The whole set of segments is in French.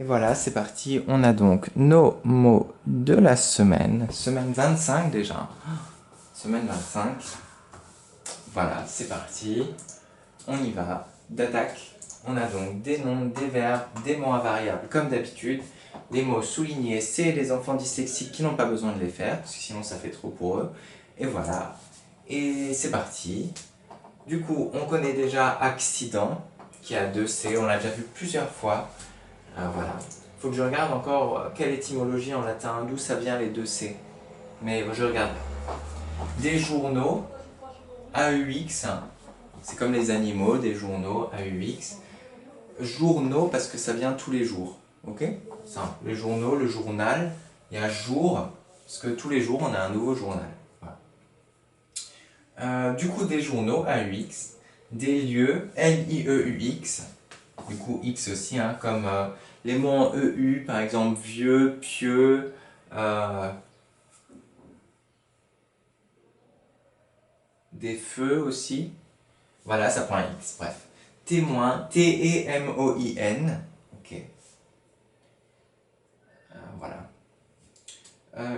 Et voilà, c'est parti. On a donc nos mots de la semaine. Semaine 25 déjà. Semaine 25. Voilà, c'est parti. On y va. D'attaque. On a donc des noms, des verbes, des mots invariables comme d'habitude. Des mots soulignés, c'est les enfants dyslexiques qui n'ont pas besoin de les faire, parce que sinon ça fait trop pour eux. Et voilà. Et c'est parti. Du coup, on connaît déjà accident, qui a deux C, on l'a déjà vu plusieurs fois. Alors voilà. Il faut que je regarde encore quelle étymologie en latin, d'où ça vient les deux C. Mais je regarde. Des journaux, AUX, c'est comme les animaux, des journaux, AUX. Journaux parce que ça vient tous les jours. Ok? Ça, les journaux, le journal, il y a jour, parce que tous les jours on a un nouveau journal. Voilà. Du coup, des journaux, AUX. Des lieux, LIEUX. Du coup, X aussi, hein, comme les mots en EU, par exemple vieux, pieux, des feux aussi. Voilà, ça prend un X, bref. Témoin, T-E-M-O-I-N. Ok, voilà.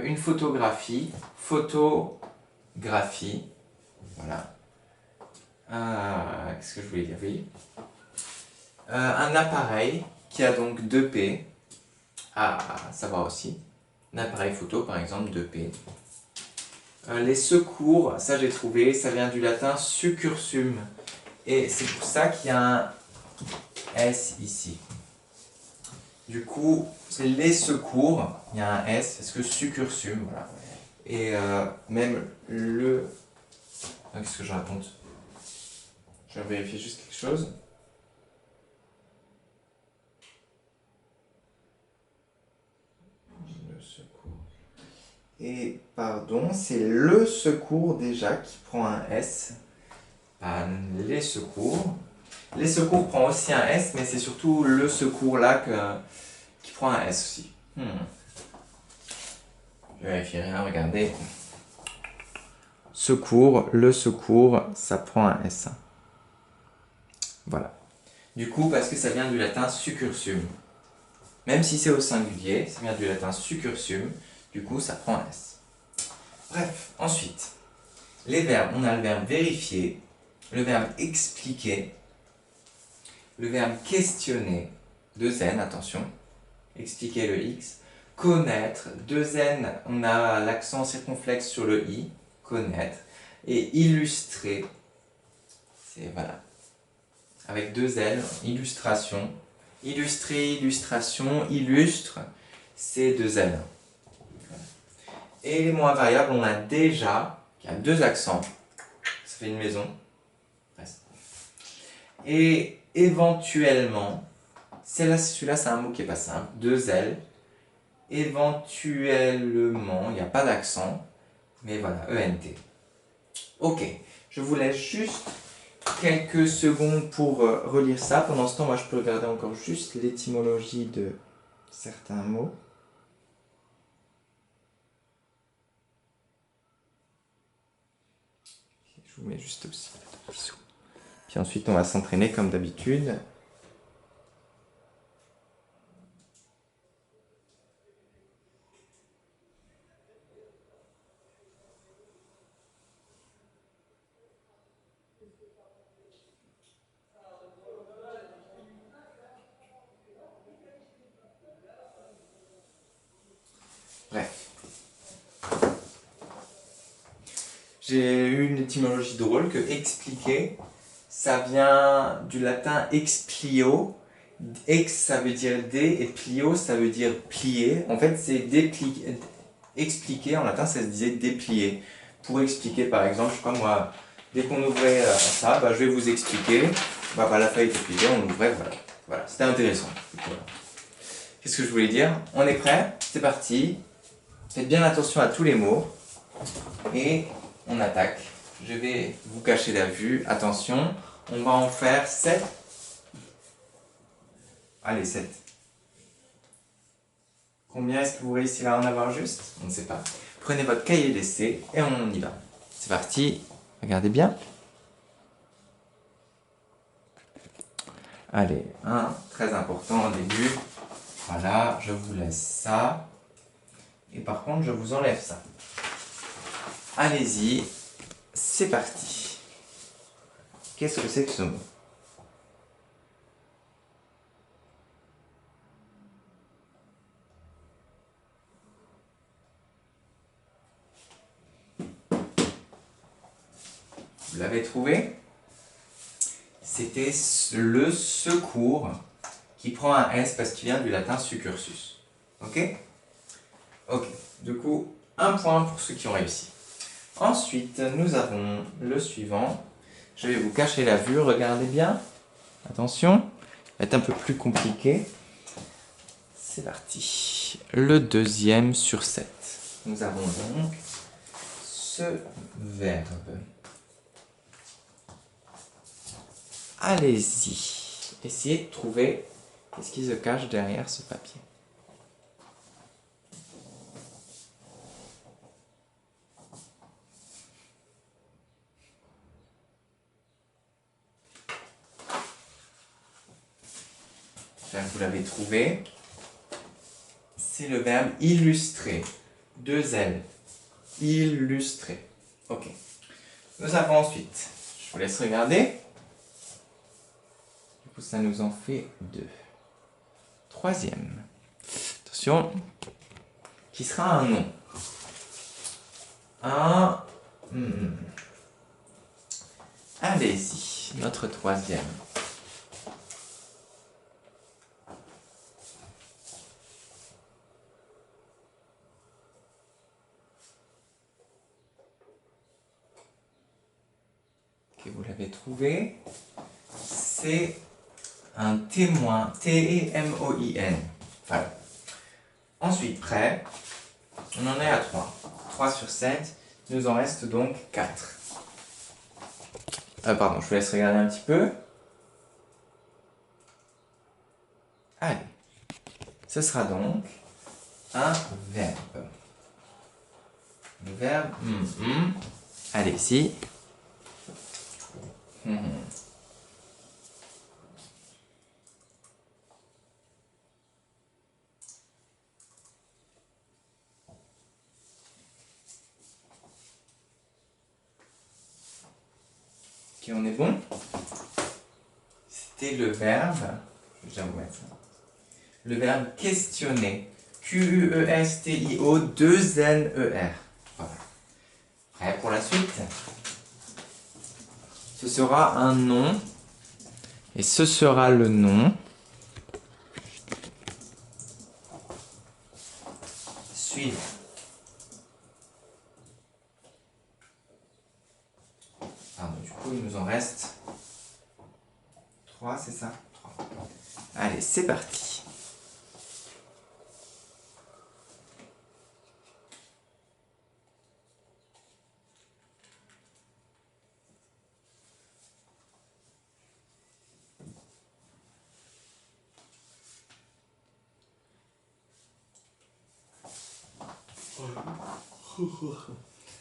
Une photographie, photographie. Voilà. Qu'est-ce que je voulais dire? Oui. Un appareil qui a donc 2P. Ah, ça va aussi. Un appareil photo, par exemple, 2P. Les secours, ça j'ai trouvé, ça vient du latin succursum. Et c'est pour ça qu'il y a un S ici. Du coup, c'est les secours, il y a un S, parce que succursum, voilà. Et même le... Qu'est-ce que je raconte? Je vais vérifier juste quelque chose. Le secours. Et pardon, c'est le secours déjà qui prend un S. Pas les secours. Les secours prend aussi un S, mais c'est surtout le secours là qui prend un S aussi. Je vérifie rien, regardez. Secours, le secours, ça prend un S. Voilà. Du coup, parce que ça vient du latin succursum. Même si c'est au singulier, ça vient du latin succursum. Du coup, ça prend un S. Bref, ensuite, les verbes. On a le verbe vérifier, le verbe expliquer, le verbe questionner, deux N, attention, expliquer le X, connaître, deux N, on a l'accent circonflexe sur le I, connaître, et illustrer, c'est voilà, avec deux L, illustration, illustrer, illustration, illustre, c'est deux L. Et les mots invariables, on a déjà, il y a deux accents, ça fait une maison, presque. Et éventuellement, celui-là c'est un mot qui est pas simple, deux L, éventuellement, il n'y a pas d'accent, mais voilà, ENT. Ok, je vous laisse juste quelques secondes pour relire ça. Pendant ce temps, moi je peux regarder encore juste l'étymologie de certains mots. Je vous mets juste aussi. Puis ensuite, on va s'entraîner comme d'habitude. Bref. J'ai eu une étymologie drôle que expliquer, ça vient du latin explio. Ex ça veut dire dé et plio ça veut dire plier. En fait, c'est dépliquer. Expliquer en latin ça se disait déplier. Pour expliquer par exemple, je sais pas moi, dès qu'on ouvrait ça, bah, je vais vous expliquer. Bah, la feuille était pliée, on ouvrait, voilà. Voilà, c'était intéressant. Voilà. Qu'est-ce que je voulais dire? On est prêt? C'est parti. Faites bien attention à tous les mots. Et on attaque. Je vais vous cacher la vue. Attention, on va en faire 7. Allez, 7. Combien est-ce que vous réussirez à en avoir juste? On ne sait pas. Prenez votre cahier d'essai et on y va. C'est parti. Regardez bien. Allez, un très important au début. Voilà, je vous laisse ça. Et par contre, je vous enlève ça. Allez-y, c'est parti. Qu'est-ce que c'est que ce mot? Vous l'avez trouvé? C'était le secours qui prend un S parce qu'il vient du latin succursus. Ok? Ok. Du coup, un point pour ceux qui ont réussi. Ensuite, nous avons le suivant. Je vais vous cacher la vue, regardez bien. Attention, ça va être un peu plus compliqué. C'est parti. Le deuxième sur 7. Nous avons donc ce verbe. Allez-y, essayez de trouver qu'est-ce qui se cache derrière ce papier. Vous l'avez trouvé. C'est le verbe illustrer. 2 L. Illustrer. Ok. Nous avons ensuite, je vous laisse regarder. Du coup, ça nous en fait 2. Troisième. Attention. Qui sera un nom. Un. Allez-y. Notre troisième. Ok, vous l'avez trouvé. C'est un témoin. T-E-M-O-I-N. Voilà. Ensuite, prêt. On en est à 3. 3 sur 7. Il nous en reste donc 4. Pardon, je vous laisse regarder un petit peu. Allez. Ce sera donc un verbe. Le verbe. Allez, ici. Ok, on est bon. C'était le verbe. Je vais déjà vous mettre ça. Le verbe questionner. Q-U-E-S-T-I-O 2-N-E-R. Voilà. Prêt pour la suite? Ce sera un nom. Et ce sera le nom. Suivant. Pardon, du coup, il nous en reste 3, c'est ça? 3. Allez, c'est parti.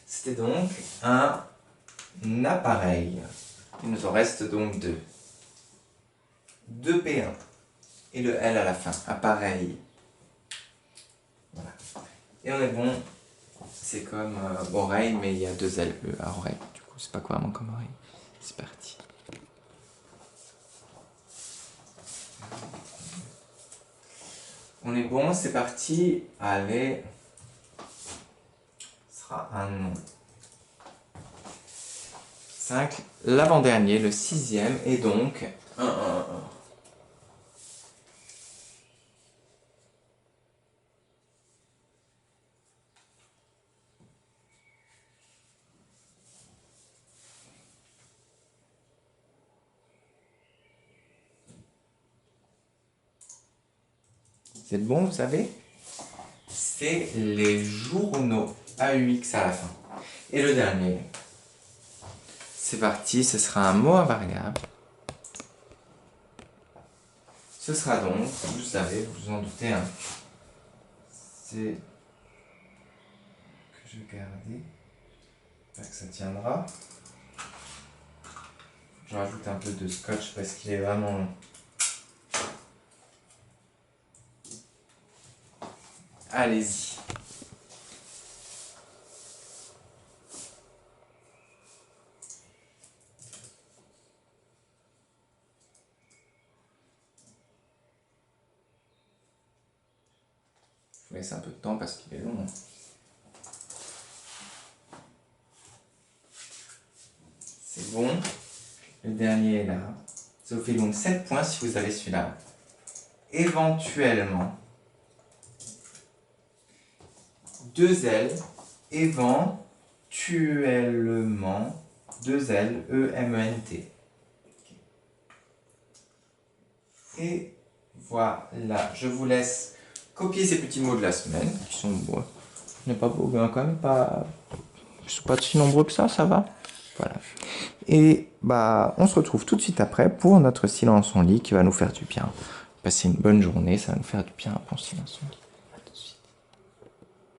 C'était donc un appareil. Il nous en reste donc 2. 2P1. Et le L à la fin. Appareil. Voilà. Et on est bon. C'est comme oreille, mais il y a 2 L à oreille. Du coup, c'est pas vraiment comme oreille. C'est parti. On est bon, c'est parti. Allez. Ce sera un nom. 5. L'avant-dernier, le 6e, et donc 1, 1, 1. C'est bon, vous savez? C'est les journaux. AUX à la fin. Et le dernier. C'est parti, ce sera un mot invariable. Ce sera donc, vous savez, vous vous en doutez, hein, c'est que je vais garder. J'espère que ça tiendra. Je rajoute un peu de scotch parce qu'il est vraiment Allez-y. Je vous laisse un peu de temps parce qu'il est long. C'est bon. Le dernier est là. Ça vous fait donc 7 points si vous avez celui-là. Éventuellement. 2 L. Éventuellement. 2 L. E-M-E-N-T. Et voilà. Je vous laisse copier ces petits mots de la semaine. Qui sont beaux. On n'est pas beau, quand même pas. Ils sont pas si nombreux que ça va. Voilà. Et bah, on se retrouve tout de suite après pour notre silence en lit qui va nous faire du bien. Passer une bonne journée, ça va nous faire du bien un bon silence en lit.